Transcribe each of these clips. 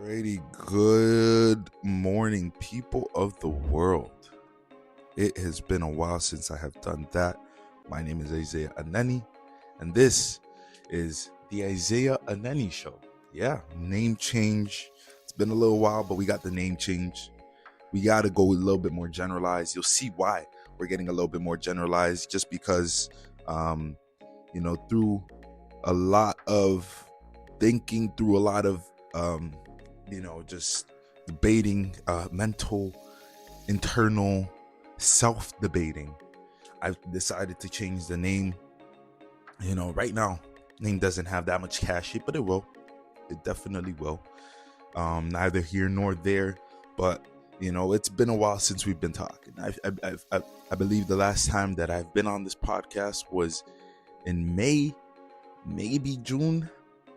Alrighty, good morning, people of the world. It has been a while since I have done that. My name is Isaiah Aneni, and this is the Isaiah Aneni Show. Yeah, name change. It's been a little while, but we got the name change. We got to go a little bit more generalized. You'll see why we're getting a little bit more generalized, just because, through a lot of thinking, through a lot of just debating, mental, internal, self-debating, I've decided to change the name. Right now, name doesn't have that much cachet, but it will. It definitely will. Neither here nor there, but it's been a while since we've been talking. I believe the last time that I've been on this podcast was in May, maybe June,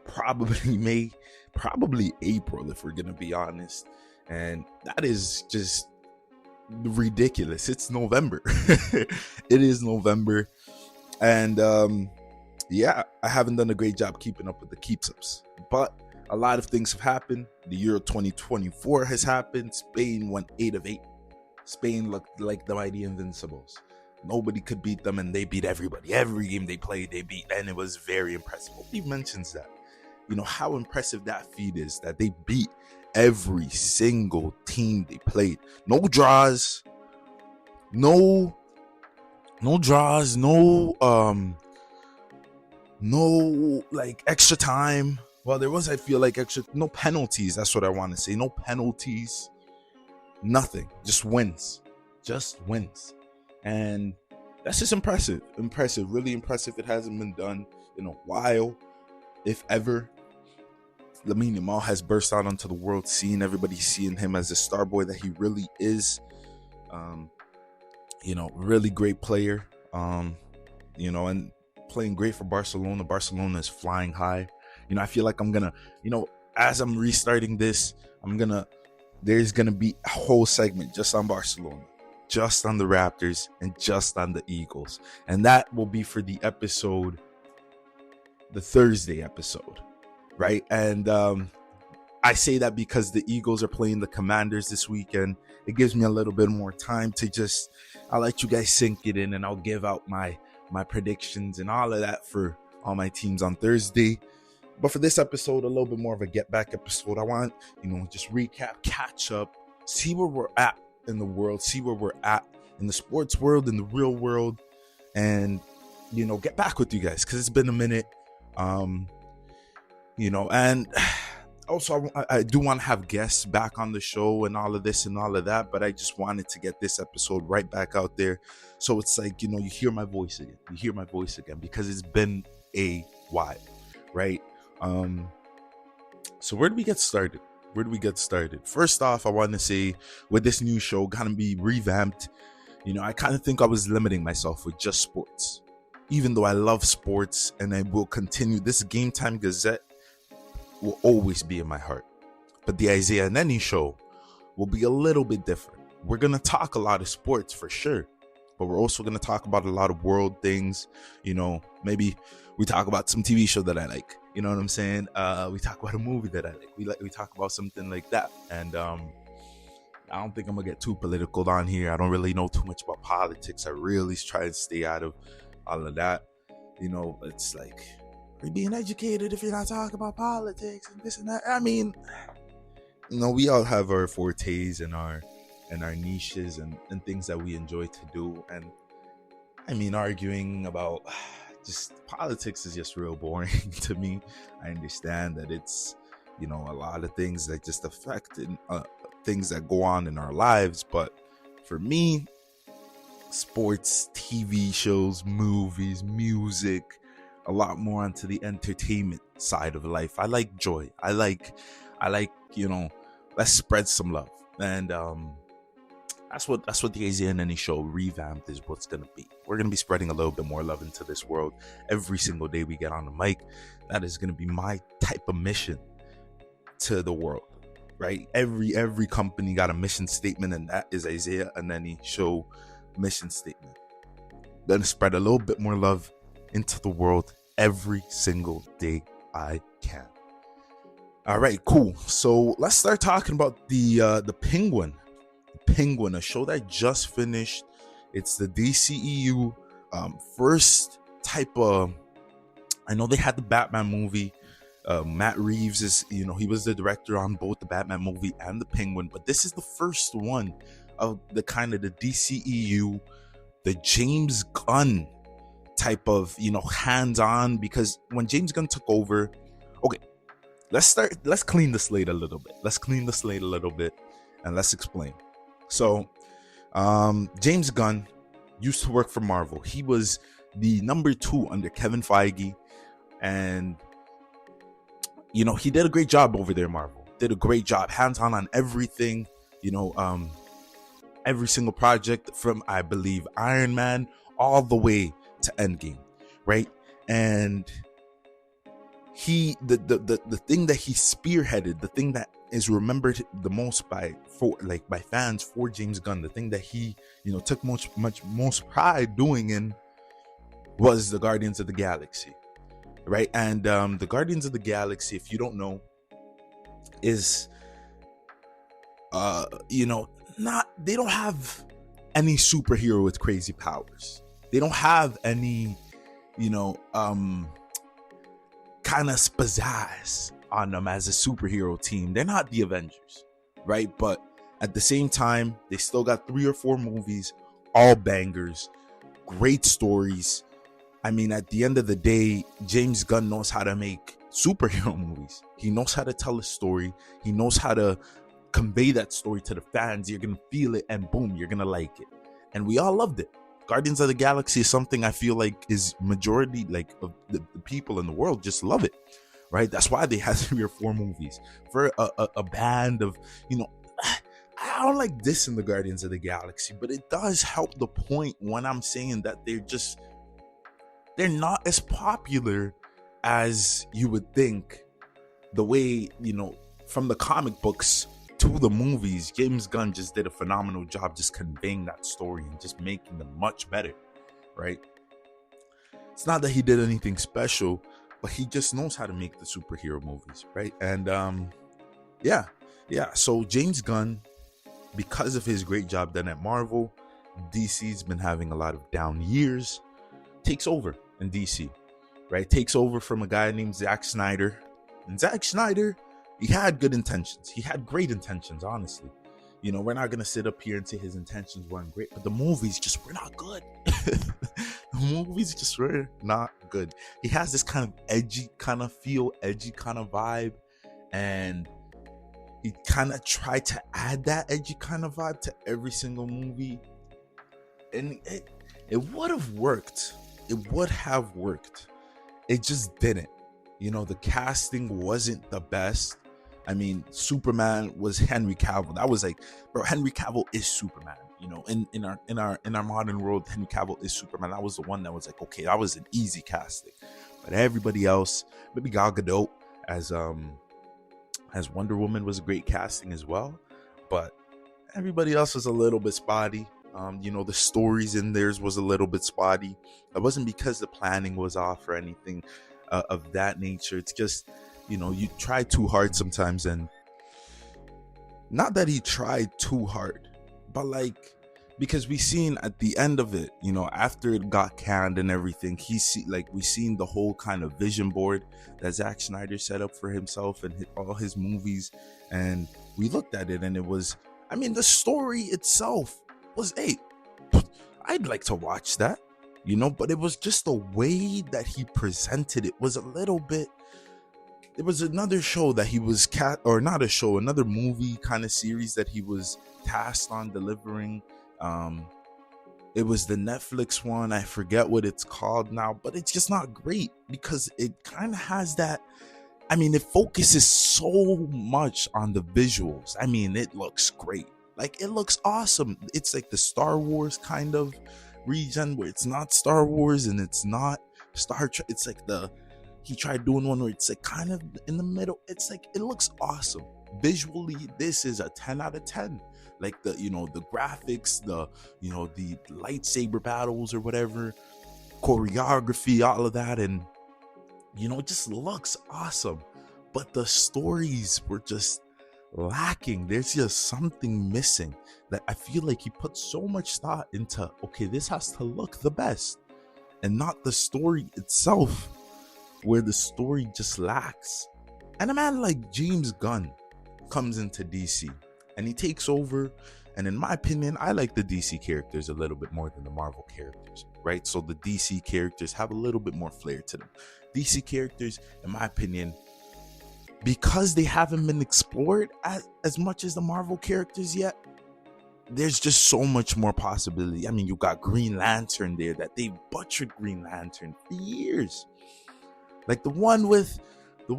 probably May, probably April, if we're gonna be honest. And that is just ridiculous. It's November. It is November. And I haven't done a great job keeping up with the keeps-ups, but a lot of things have happened. The Euro 2024 has happened. Spain went 8 of 8. Spain looked like the mighty Invincibles. Nobody could beat them, and they beat everybody. Every game they played, they beat, and it was very impressive. Nobody mentions that. How impressive that feat is, that they beat every single team they played. No draws, no like extra time. Well, there was, I feel like, no penalties. That's what I want to say. No penalties, nothing. Just wins. And that's just impressive, really impressive. It hasn't been done in a while, if ever. Lamine Yamal has burst out onto the world scene. Everybody's seeing him as the star boy that he really is. Really great player. And playing great for Barcelona. Barcelona is flying high. I feel like I'm gonna, as I'm restarting this, there's gonna be a whole segment just on Barcelona, just on the Raptors, and just on the Eagles. And that will be for the Thursday episode. Right. And I say that because the Eagles are playing the Commanders this weekend. It gives me a little bit more time to I'll let you guys sink it in, and I'll give out my predictions and all of that for all my teams on Thursday. But for this episode, a little bit more of a get back episode. I want, just recap, catch up, see where we're at in the world, see where we're at in the sports world, in the real world, and, get back with you guys because it's been a minute. And also I do want to have guests back on the show and all of this and all of that, but I just wanted to get this episode right back out there. So it's like, you hear my voice again, because it's been a while, right? So where do we get started? First off, I want to say, with this new show kind of be revamped, I kind of think I was limiting myself with just sports, even though I love sports, and I will continue. This Game Time Gazette will always be in my heart, but the Isaiah Aneni Show will be a little bit different. We're going to talk a lot of sports for sure, but we're also going to talk about a lot of world things. Maybe we talk about some TV show that I like, you know what I'm saying? We talk about a movie that I like. We talk about something like that. And I don't think I'm gonna get too political on here. I don't really know too much about politics. I really try to stay out of all of that. It's like, are you being educated if you're not talking about politics and this and that? I mean, we all have our fortes and our niches and things that we enjoy to do. And I mean, arguing about just politics is just real boring to me. I understand that it's, a lot of things that just affect things that go on in our lives. But for me, sports, TV shows, movies, music, a lot more onto the entertainment side of life. I like joy. I like, let's spread some love. And that's what the Isaiah Aneni Show revamped is what's going to be. We're going to be spreading a little bit more love into this world every single day we get on the mic. That is going to be my type of mission to the world, right? Every company got a mission statement, and that is Isaiah Aneni Show mission statement. Going to spread a little bit more love into the world every single day I can. All right, cool. So let's start talking about the Penguin. Penguin, a show that just finished. It's the DCEU first type of. I know they had the Batman movie. Matt Reeves is, he was the director on both the Batman movie and the Penguin, but this is the first one of the kind of the DCEU, the James Gunn type of, hands-on, because when James Gunn took over, okay, let's clean the slate a little bit. And let's explain. So, James Gunn used to work for Marvel. He was the number 2 under Kevin Feige, and he did a great job over there. Marvel did a great job, hands-on on everything. Every single project from, I believe, Iron Man all the way to Endgame, right? And the thing that he spearheaded, the thing that is remembered the most by fans for James Gunn, the thing that he took most pride doing in, was the Guardians of the Galaxy, right? And the Guardians of the Galaxy, if you don't know, is they don't have any superhero with crazy powers. They don't have any kind of pizzazz on them as a superhero team. They're not the Avengers, right? But at the same time, they still got 3 or 4 movies, all bangers, great stories. I mean, at the end of the day, James Gunn knows how to make superhero movies. He knows how to tell a story. He knows how to convey that story to the fans. You're gonna feel it, and boom, you're gonna like it. And we all loved it. Guardians of the Galaxy is something I feel like is majority of the people in the world just love it, right? That's why they had 3 or 4 movies for a band of, I don't like this in the Guardians of the Galaxy, but it does help the point when I'm saying that they're not as popular as you would think. The way, from the comic books to the movies, James Gunn just did a phenomenal job just conveying that story and just making them much better, right? It's not that he did anything special, but he just knows how to make the superhero movies, right? And yeah. So James Gunn, because of his great job done at Marvel, DC's been having a lot of down years, takes over in DC, right? Takes over from a guy named Zack Snyder. And Zack Snyder, he had good intentions. He had great intentions, honestly. We're not going to sit up here and say his intentions weren't great, but the movies just were not good. The movies just were not good. He has this kind of edgy kind of feel, edgy kind of vibe, and he kind of tried to add that edgy kind of vibe to every single movie. And it would have worked. It would have worked. It just didn't. The casting wasn't the best. I mean, Superman was Henry Cavill. That was like, bro, Henry Cavill is Superman. In our modern world, Henry Cavill is Superman. That was the one that was like, okay, that was an easy casting. But everybody else, maybe Gal Gadot as Wonder Woman was a great casting as well. But everybody else was a little bit spotty. The stories in theirs was a little bit spotty. It wasn't because the planning was off or anything of that nature. It's just, you try too hard sometimes, and not that he tried too hard, but because we seen at the end of it, after it got canned and everything, we seen the whole kind of vision board that Zack Snyder set up for himself and all his movies, and we looked at it, and it was, the story itself was, hey, I'd like to watch that, but it was just the way that he presented it was a little bit. There was another show that he was another movie kind of series that he was tasked on delivering. It was the Netflix one. I forget what it's called now, but it's just not great because it kind of has that. It focuses so much on the visuals. It looks great. It looks awesome. It's like the Star Wars kind of region where it's not Star Wars and it's not Star Trek. It's like he tried doing one where it's like kind of in the middle. It's like, it looks awesome. Visually, this is a 10 out of 10. Like the graphics, the lightsaber battles or whatever, choreography, all of that. And, it just looks awesome. but the stories were just lacking. There's just something missing that I feel like he put so much thought into. Okay, this has to look the best, and not the story itself, where the story just lacks. And a man like James Gunn comes into DC and he takes over. And in my opinion, I like the DC characters a little bit more than the Marvel characters, right? So the DC characters have a little bit more flair to them. DC characters, in my opinion, because they haven't been explored as much as the Marvel characters yet, there's just so much more possibility. I mean, you got Green Lantern there, that they butchered Green Lantern for years. Like the one with he's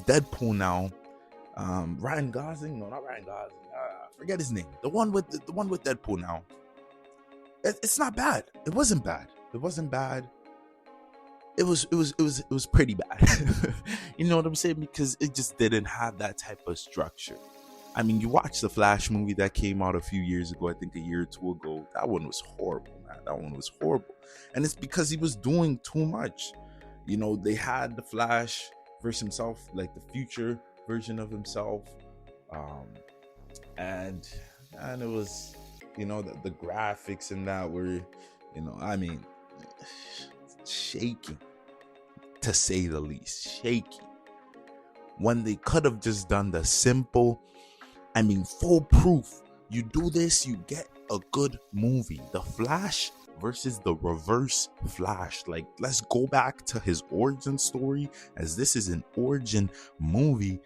Deadpool now. Ryan Gosling? No, not Ryan Gosling. Forget his name. The one with Deadpool now. It's not bad. It wasn't bad. It wasn't bad. It was pretty bad. You know what I'm saying? Because it just didn't have that type of structure. I mean, you watch the Flash movie that came out a few years ago, I think a year or two ago. That one was horrible, man. That one was horrible. And it's because he was doing too much. You know, they had the Flash versus himself, like the future version of himself. And it was, you know, the graphics and that were, you know, I mean, shaky, to say the least. Shaky. When they could have just done the simple, I mean, foolproof. You do this, you get a good movie. The Flash versus the Reverse Flash. Like, let's go back to his origin story, as this is an origin movie.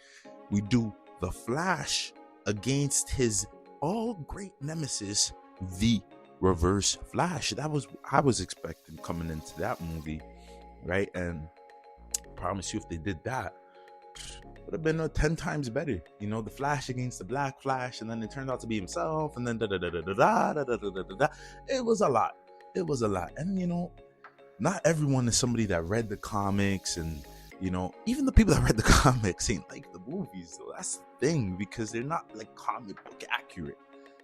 We do the Flash against his all great nemesis, the Reverse Flash. That was I was expecting coming into that movie, right? And I promise you, if they did that, would have been 10 times better. You know, the Flash against the Black Flash, and then it turned out to be himself, and then it was a lot. It was a lot. And you know, not everyone is somebody that read the comics, and you know, even the people that read the comics ain't like the movies. So that's the thing, because they're not like comic book accurate.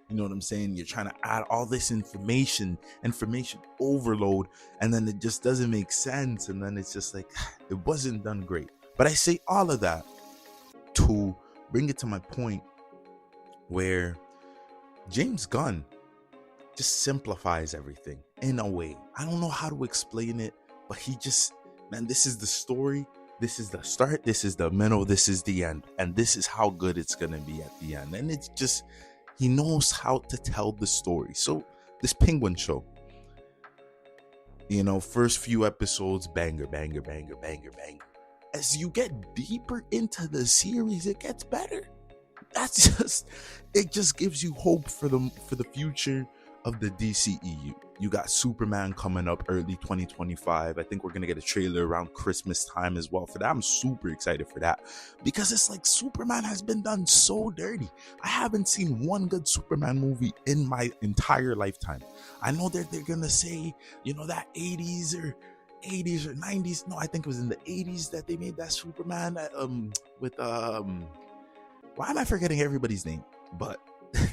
You know what I'm saying? You're trying to add all this information overload, and then it just doesn't make sense, and then it's just like, it wasn't done great. But I say all of that to bring it to my point where James Gunn just simplifies everything in a way. I don't know how to explain it, but he just, man, this is the story, this is the start, this is the middle, this is the end, and this is how good it's gonna be at the end. And it's just, he knows how to tell the story. So this Penguin show, you know, first few episodes, banger, banger, banger, banger, banger. As you get deeper into the series, it gets better. It just gives you hope for the future of the DCEU. You got Superman coming up early 2025. I think we're gonna get a trailer around Christmas time as well for that. I'm super excited for that, because it's like Superman has been done so dirty. I haven't seen one good Superman movie in my entire lifetime. I know that they're gonna say, you know, that 80s or 90s. No, I think it was in the 80s that they made that Superman with why am I forgetting everybody's name? But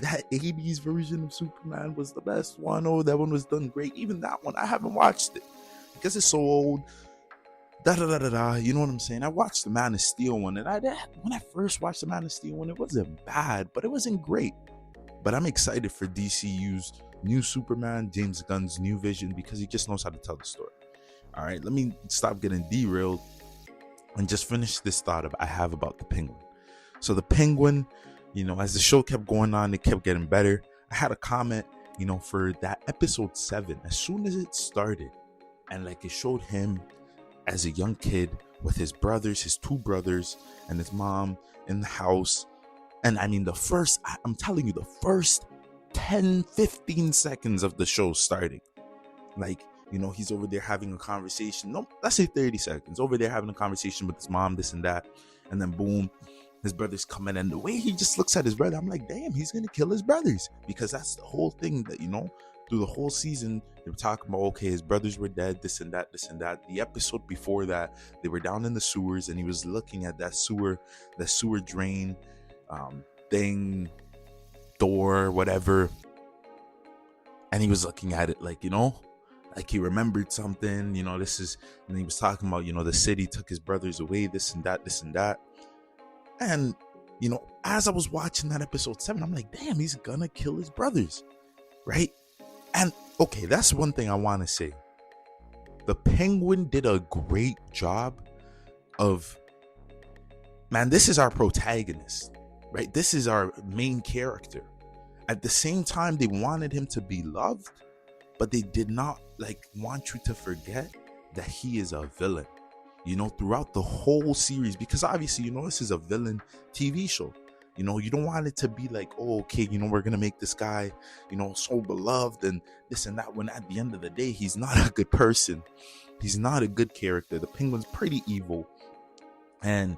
that 80s version of Superman was the best one. Oh, that one was done great. Even that one, I haven't watched it because it's so old. You know what I'm saying? I watched the Man of Steel one, and when I first watched the Man of Steel one, it wasn't bad, but it wasn't great. But I'm excited for DCU's new Superman, James Gunn's new vision, because he just knows how to tell the story. All right, let me stop getting derailed and just finish this thought I have about the Penguin. So the Penguin, you know, as the show kept going on, it kept getting better. I had a comment, you know, for that episode 7. As soon as it started, and like it showed him as a young kid with his brothers, his 2 brothers, and his mom in the house. And I mean, I'm telling you, the first 10-15 seconds of the show starting, like, you know, he's over there having a conversation. No, let's say 30 seconds. Over there having a conversation with his mom, this and that. And then boom, his brothers come in. And the way he just looks at his brother, I'm like, damn, he's going to kill his brothers. Because that's the whole thing that, you know, through the whole season, they were talking about, okay, his brothers were dead, this and that, this and that. The episode before that, they were down in the sewers, and he was looking at that sewer drain thing, door, whatever. And he was looking at it like, you know, like he remembered something, this is, and he was talking about, the city took his brothers away, this and that. And, as I was watching that episode 7, I'm like, damn, he's gonna kill his brothers, right? And okay, that's one thing I want to say. The Penguin did a great job of, man, this is our protagonist, right? This is our main character. At the same time, they wanted him to be loved, but they did not want you to forget that he is a villain, throughout the whole series, because obviously, this is a villain TV show. You don't want it to be like, oh, okay, we're going to make this guy, so beloved and this and that, when at the end of the day, he's not a good person. He's not a good character. The Penguin's pretty evil. And,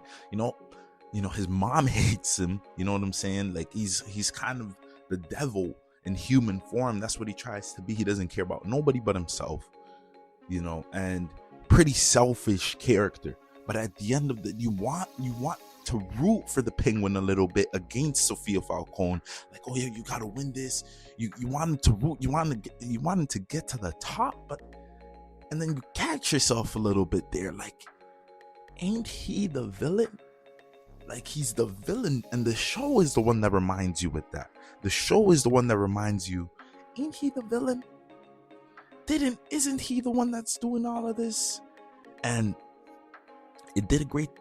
his mom hates him. You know what I'm saying? Like he's kind of the devil in human form. That's what he tries to be. He doesn't care about nobody but himself, and pretty selfish character. But at the end of the, you want to root for the Penguin a little bit against Sophia Falcone. Like, oh yeah, you gotta win this. You want him to root. You want him to get to the top. But and then you catch yourself a little bit there. Like, ain't he the villain? Like, he's the villain, and the show is the one that reminds you with that. The show is the one that reminds you, ain't he the villain? Isn't he the one that's doing all of this? And it did a great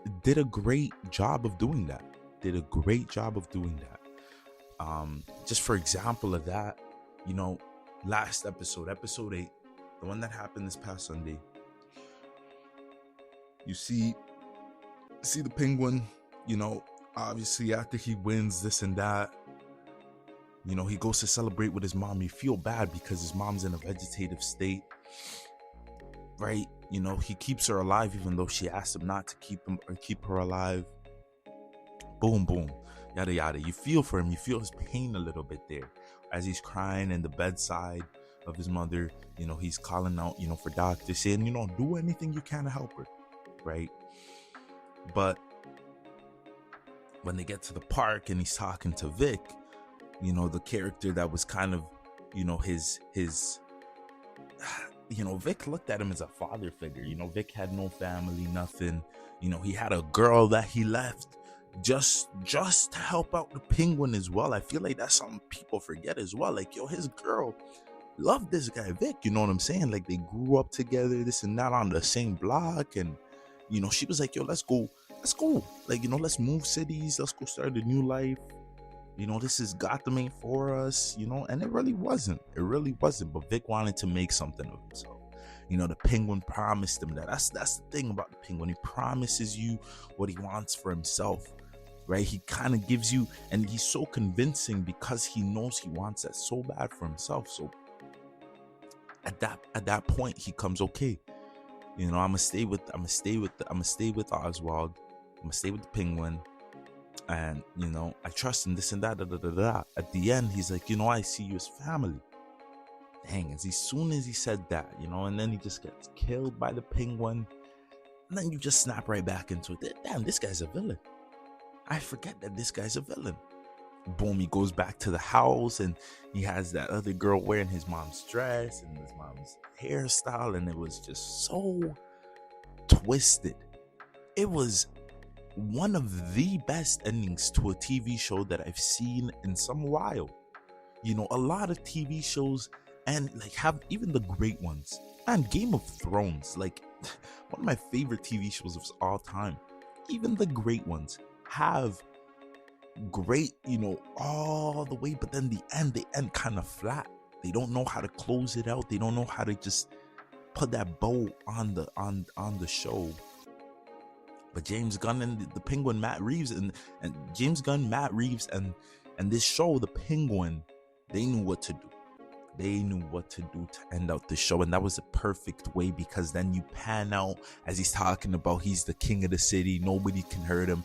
job of doing that. Just for example of that, last episode 8, the one that happened this past Sunday. You see the Penguin, obviously after he wins this and that, he goes to celebrate with his mom. You feel bad because his mom's in a vegetative state, right? He keeps her alive even though she asked him not to keep her alive. Boom, boom, yada, yada. You feel for him. You feel his pain a little bit there as he's crying in the bedside of his mother. He's calling out, for doctors, saying, do anything you can to help her, right? But when they get to the park and he's talking to Vic, the character that was kind of, his Vic looked at him as a father figure. Vic had no family, nothing. He had a girl that he left just to help out the Penguin as well. I feel like that's something people forget as well. Like, his girl loved this guy Vic, you know what I'm saying? Like, they grew up together, this and that, on the same block. And she was like, yo, let's go, like, let's move cities, let's go start a new life. This is Gotham ain't for us, and it really wasn't. But Vic wanted to make something of himself. The Penguin promised him that. That's the thing about the Penguin. He promises you what he wants for himself, right? He kind of gives you, and he's so convincing because he knows he wants that so bad for himself. So at that point, he comes, okay, I'm gonna stay with Oswald. I'm gonna stay with the Penguin. And I trust him, this and that, At the end, he's like, I see you as family. Dang, as soon as he said that, and then he just gets killed by the Penguin, and then you just snap right back into it. Damn, this guy's a villain. I forget that this guy's a villain. Boom, he goes back to the house, and he has that other girl wearing his mom's dress and his mom's hairstyle, and it was just so twisted. It was one of the best endings to a TV show that I've seen in some while. A lot of TV shows, and have even the great ones, and Game of Thrones, one of my favorite TV shows of all time. Even the great ones have great, all the way, but then they end kind of flat. They don't know how to close it out. They don't know how to just put that bow on the show. But James Gunn and the Penguin, Matt Reeves, and James Gunn, Matt Reeves, and this show, The Penguin, they knew what to do. They knew what to do to end out the show, and that was a perfect way, because then you pan out as he's talking about he's the king of the city, nobody can hurt him.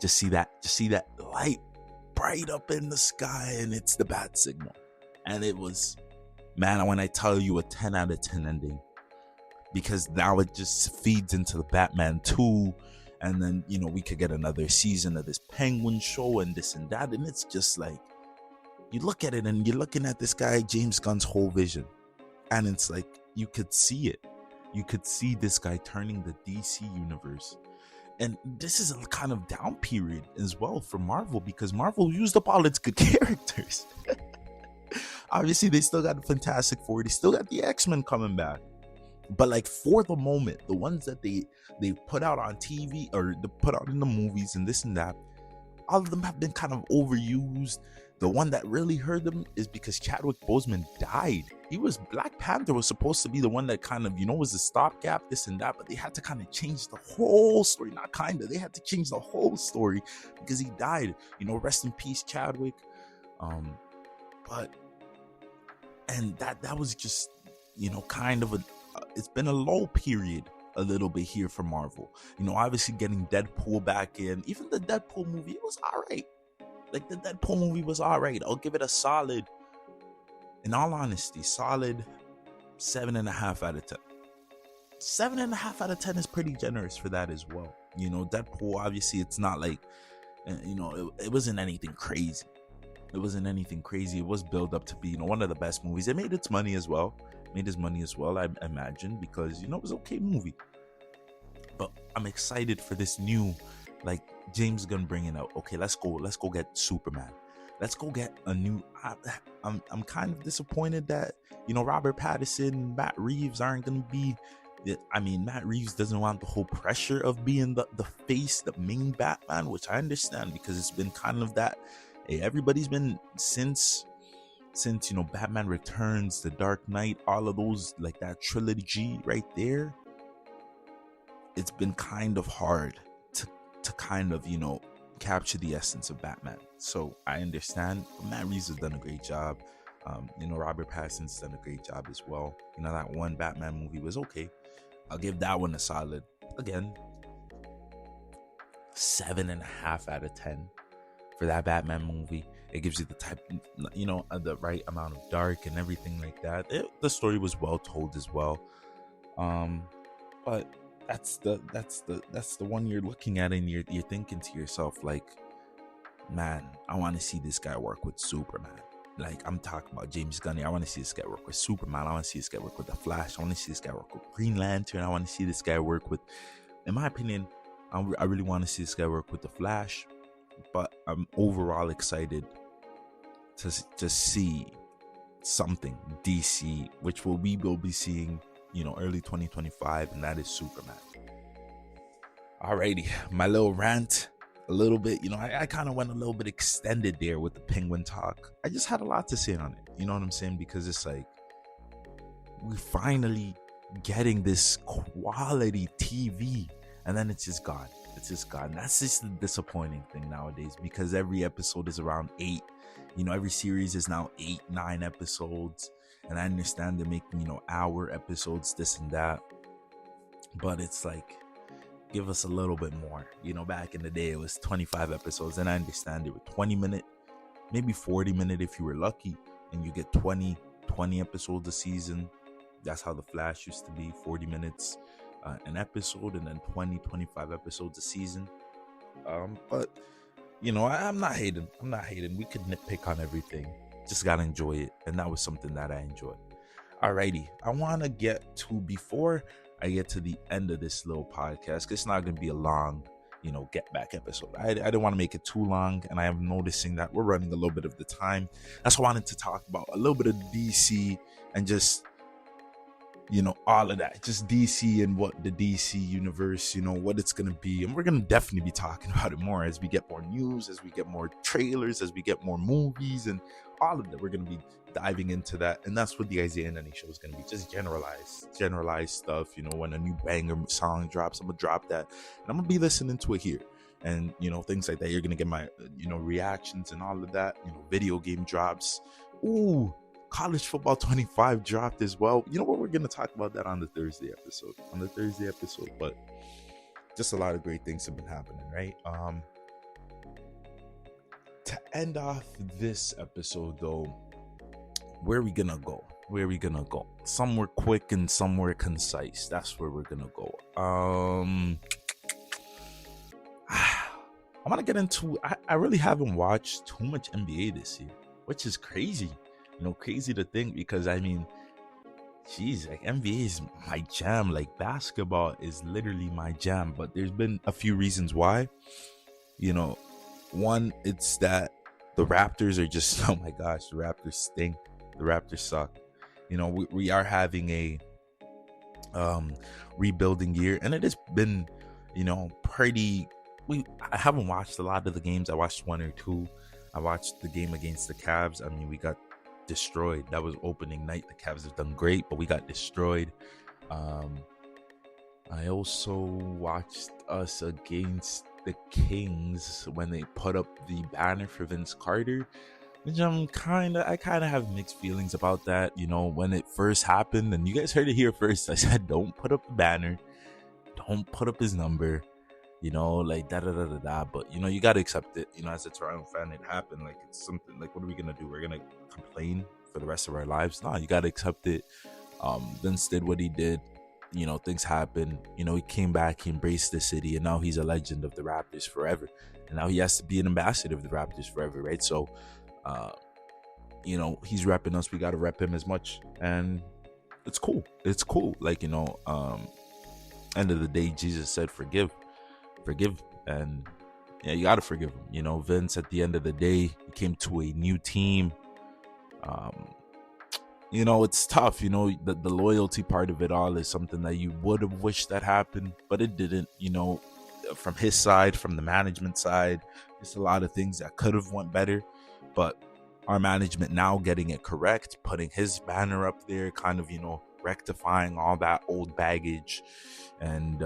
Just see that light bright up in the sky, and it's the bat signal. And it was, man, when I tell you, a 10 out of 10 ending. Because now it just feeds into the Batman 2, and then we could get another season of this Penguin show and this and that, and it's just like, you look at it and you're looking at this guy James Gunn's whole vision, and it's like, you could see it. You could see this guy turning the DC universe. And this is a kind of down period as well for Marvel, because Marvel used up all its good characters. Obviously, they still got the Fantastic Four. They still got the X-Men coming back. But like, for the moment, the ones that they put out on TV or they put out in the movies and this and that, all of them have been kind of overused. The one that really hurt them is because Chadwick Boseman died. Black Panther was supposed to be the one that kind of, was a stopgap, this and that, but they had to kind of change the whole story. They had to change the whole story because he died. Rest in peace, Chadwick. And that was just, kind of it's been a low period a little bit here for Marvel. Obviously getting Deadpool back in. Even the Deadpool movie, it was all right. Like, the Deadpool movie was all right. I'll give it a solid, in all honesty, solid 7.5 out of 10. 7.5 out of 10 is pretty generous for that as well. Deadpool, obviously, it's not like, it wasn't anything crazy. It wasn't anything crazy. It was built up to be, one of the best movies. It made its money as well. I imagine, because, it was an okay movie. But I'm excited for this new, like, James Gunn bringing out, okay, let's go get Superman. Let's go get a new, I'm kind of disappointed that, Robert Pattinson, Matt Reeves aren't going to be, Matt Reeves doesn't want the whole pressure of being the face, the main Batman, which I understand, because it's been kind of that, everybody's been, since Batman Returns, The Dark Knight, all of those, like that trilogy right there, it's been kind of hard to kind of, capture the essence of Batman. So I understand. Matt Reeves has done a great job. Robert Pattinson's done a great job as well. That one Batman movie was okay. I'll give that one a solid, again, 7.5 out of 10 for that Batman movie. It gives you the type, the right amount of dark and everything like that. The story was well told as well. But that's the one you're looking at, and you're thinking to yourself, like, man, I want to see this guy work with Superman. Like, I'm talking about James Gunn. I want to see this guy work with Superman. I want to see this guy work with the Flash. I want to see this guy work with Green Lantern. I want to see this guy work with, in my opinion, I really want to see this guy work with the Flash. But I'm overall excited to see something DC, which we will be seeing, early 2025, and that is Superman. Alrighty, my little rant, a little bit, I kind of went a little bit extended there with the Penguin talk. I just had a lot to say on it, you know what I'm saying? Because it's like, we finally getting this quality TV, and then it's just gone. That's just the disappointing thing nowadays, because every episode is around 8. Every series is now 8-9 episodes, and I understand they're making, hour episodes, this and that, but it's like, give us a little bit more. Back in the day, it was 25 episodes, and I understand they were 20-minute, maybe 40-minute if you were lucky, and you get 20 episodes a season. That's how the Flash used to be, 40 minutes an episode, and then 25 episodes a season. But I'm not hating. We could nitpick on everything, just gotta enjoy it, and that was something that I enjoyed. Alrighty, I want to get to, before I get to the end of this little podcast, because it's not going to be a long, get back episode. I didn't want to make it too long, and I am noticing that we're running a little bit of the time. That's why I wanted to talk about a little bit of DC and just, all of that, just DC and what the DC universe, what it's going to be. And we're going to definitely be talking about it more as we get more news, as we get more trailers, as we get more movies, and all of that. We're going to be diving into that, and that's what the Isaiah and Nenny show is going to be, just generalized stuff. When a new banger song drops, I'm gonna drop that, and I'm gonna be listening to it here, and things like that. You're gonna get my reactions and all of that. Video game drops. Ooh, College Football 25 dropped as well. What, we're gonna talk about that on the Thursday episode. But just a lot of great things have been happening, right? To end off this episode, though, where are we gonna go? Somewhere quick and somewhere concise. That's where we're gonna go. I want to get into, I really haven't watched too much NBA this year, which is crazy. Crazy to think, because Jeez, like NBA is my jam. Like basketball is literally my jam. But there's been a few reasons why. You know, one, it's that the Raptors are just, oh my gosh, the Raptors stink. The Raptors suck. We are having a rebuilding year, and it has been, pretty. I haven't watched a lot of the games. I watched one or two. I watched the game against the Cavs. I mean, we got destroyed. That was opening night. The Cavs have done great, but we got destroyed. I also watched us against the Kings when they put up the banner for Vince Carter, which I kind of have mixed feelings about that. When it first happened, and you guys heard it here first, I said, don't put up the banner, don't put up his number, like da da da da da. But you gotta accept it. As a Toronto fan, it happened. Like, it's something. Like, what are we gonna do? We're gonna complain for the rest of our lives? No, you gotta accept it. Vince did what he did. Things happen. He came back, he embraced the city, and now he's a legend of the Raptors forever. And now he has to be an ambassador of the Raptors forever, right? So, he's repping us. We got to rep him as much, and it's cool. It's cool. Like, end of the day, Jesus said, forgive, and yeah, you got to forgive him. Vince, at the end of the day, he came to a new team. It's tough. The loyalty part of it all is something that you would have wished that happened, but it didn't. From his side, from the management side, there's a lot of things that could have went better, but our management now getting it correct, putting his banner up there, kind of, rectifying all that old baggage. And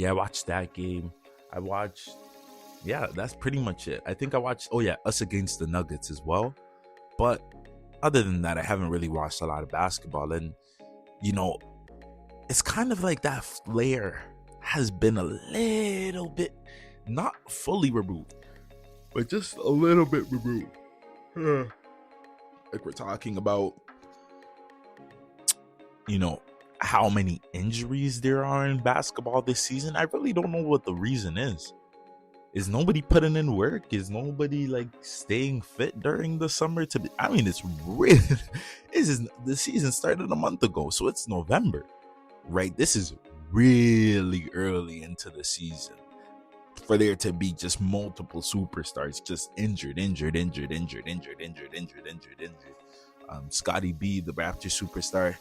I watched that game. That's pretty much it. I think I watched us against the Nuggets as well. But other than that, I haven't really watched a lot of basketball. And it's kind of like that flair has been a little bit, not fully removed, but just a little bit removed. Like, we're talking about, how many injuries there are in basketball this season. I really don't know what the reason is. Is nobody putting in work? Is nobody like staying fit during the summer? It's really, the season started a month ago, so it's November, right? This is really early into the season for there to be just multiple superstars just injured. Scotty B, the Raptors superstar,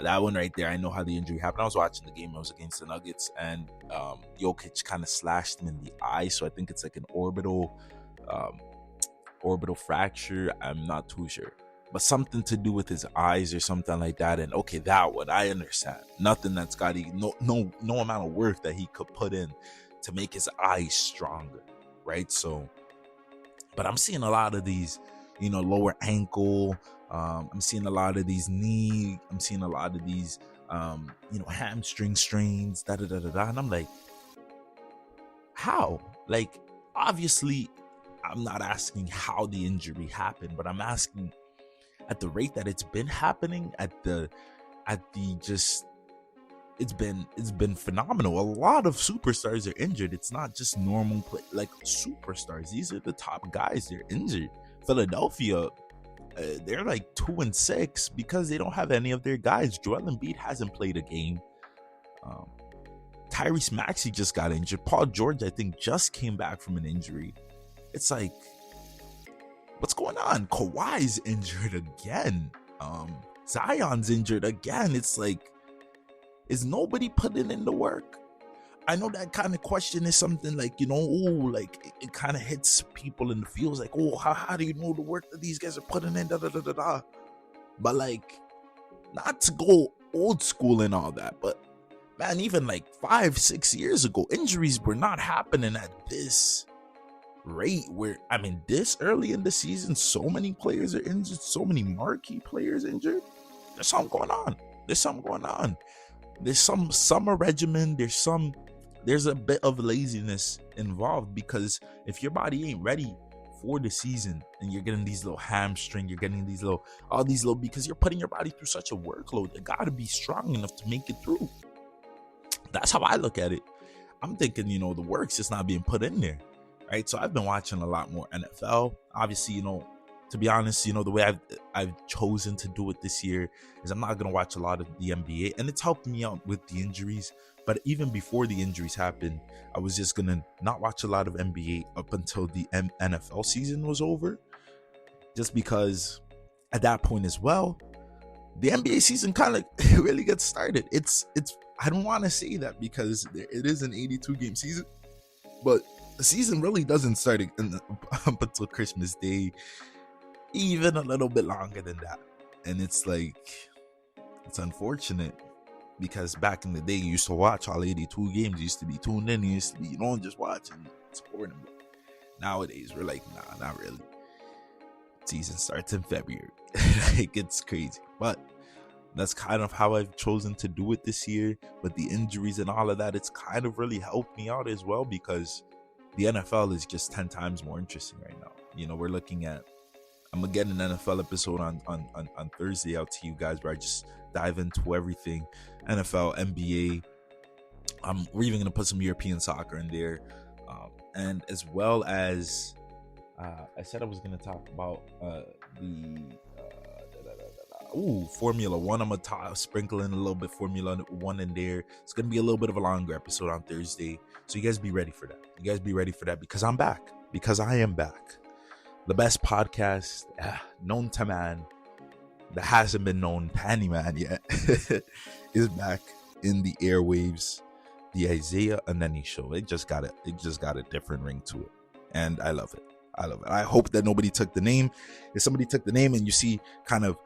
that one right there, I know how the injury happened. I was watching the game. I was against the Nuggets, and Jokic kind of slashed him in the eye. So I think it's like an orbital fracture. I'm not too sure, but something to do with his eyes or something like that. And okay, that one I understand. Nothing that Scotty, no amount of work that he could put in to make his eyes stronger, right? So, but I'm seeing a lot of these, lower ankle. I'm seeing a lot of these knee. I'm seeing a lot of these, hamstring strains. And I'm like, how? Like, obviously, I'm not asking how the injury happened, but I'm asking at the rate that it's been happening. It's been phenomenal. A lot of superstars are injured. It's not just normal like superstars. These are the top guys. They're injured. Philadelphia, they're like 2-6 because they don't have any of their guys. Joel Embiid hasn't played a game. Tyrese Maxey just got injured. Paul George, I think, just came back from an injury. It's like, what's going on? Kawhi's injured again. Zion's injured again. It's like, is nobody putting in the work? I know that kind of question is something like, it kind of hits people in the feels like, how do you know the work that these guys are putting in? But like, not to go old school and all that, but man, even like 5-6 years ago, injuries were not happening at this rate where, this early in the season, so many players are injured, so many marquee players injured. There's something going on. There's some summer regimen. There's a bit of laziness involved, because if your body ain't ready for the season and you're getting these little hamstring, you're getting all these little, because you're putting your body through such a workload, you gotta be strong enough to make it through. That's how I look at it. I'm thinking, the work's just not being put in there, right? So I've been watching a lot more NFL. Obviously, to be honest, the way I've chosen to do it this year is I'm not gonna watch a lot of the NBA, and it's helped me out with the injuries. But even before the injuries happened, I was just gonna not watch a lot of NBA up until the NFL season was over, just because at that point as well, the NBA season kind of really gets started. It's I don't want to say that because it is an 82 game season, but the season really doesn't start up until Christmas Day, even a little bit longer than that. And it's unfortunate because back in the day, you used to watch all 82 games. You used to be tuned in. You used to be, just watching, supporting. But nowadays, we're like, nah, not really. Season starts in February. It's crazy. But that's kind of how I've chosen to do it this year. But the injuries and all of that, it's kind of really helped me out as well, because the NFL is just 10 times more interesting right now. We're looking at, I'm gonna get an NFL episode on Thursday out to you guys, where I just dive into everything NFL, NBA. We're even gonna put some European soccer in there, and as well as I said I was gonna talk about the Formula One. I'm gonna sprinkle in a little bit Formula One in there. It's gonna be a little bit of a longer episode on Thursday, so you guys be ready for that. Because I'm back. Because I am back. The best podcast known to man that hasn't been known to any man yet is back in the airwaves. The Isaiah Aneni Show. It just got a different ring to it, and I love it. I hope that nobody took the name. If somebody took the name and you see kind of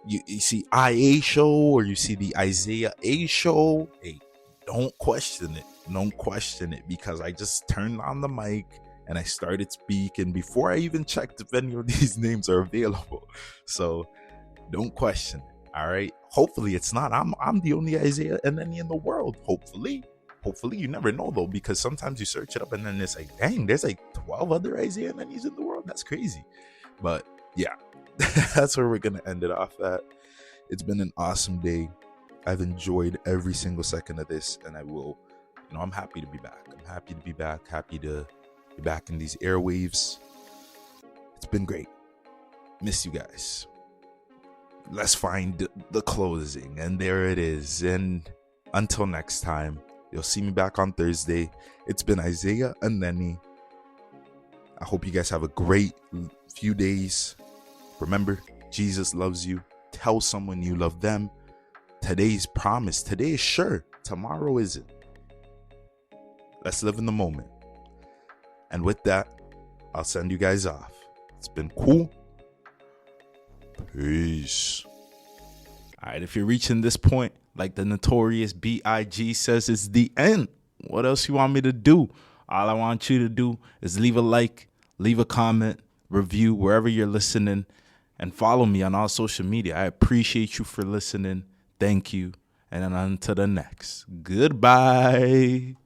you see IA Show, or you see the Isaiah A Show, hey, don't question it, because I just turned on the mic and I started speaking before I even checked if any of these names are available. So don't question it. All right. Hopefully it's not. I'm the only Isaiah Aneni in the world. Hopefully, you never know though, because sometimes you search it up and then it's like, dang, there's like 12 other Isaiah Anenis in the world. That's crazy. But yeah, that's where we're gonna end it off at. It's been an awesome day. I've enjoyed every single second of this, and I will, I'm happy to be back. Happy to be back in these airwaves. It's been great. Miss you guys. Let's find the closing, and there it is. And until next time, you'll see me back on Thursday. It's been Isaiah Aneni. I hope you guys have a great few days. Remember, Jesus loves you. Tell someone you love them. Today's promise. Today is sure. Tomorrow isn't. Let's live in the moment. And with that, I'll send you guys off. It's been cool. Peace. All right, if you're reaching this point, like the notorious B.I.G. says, it's the end. What else you want me to do? All I want you to do is leave a like, leave a comment, review wherever you're listening, and follow me on all social media. I appreciate you for listening. Thank you. And then on to the next. Goodbye.